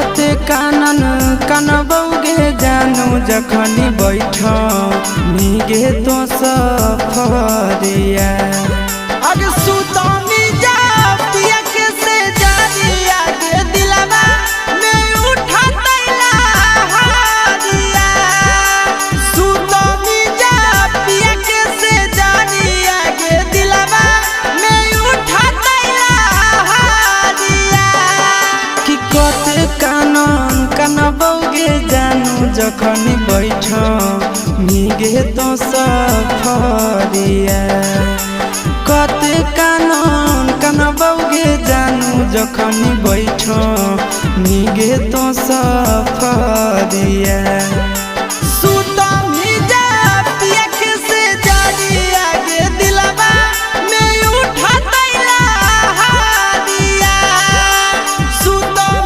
कते कानन कनबौगे जानू जखनी बैठ मीगे तो सफरिया अरे सुतनी जा पिया के से जानिया के दिलवा में उठा तैला हारिया सुतनी जा पिया के से जानिया के दिलवा में उठा तैला हारिया कि कते कानन कनबौगे जानू जखनी बैठ मीगे तो सफरिया कते कानन कनबौगे जानू जखनी बैठ मीगे तो सफरिया।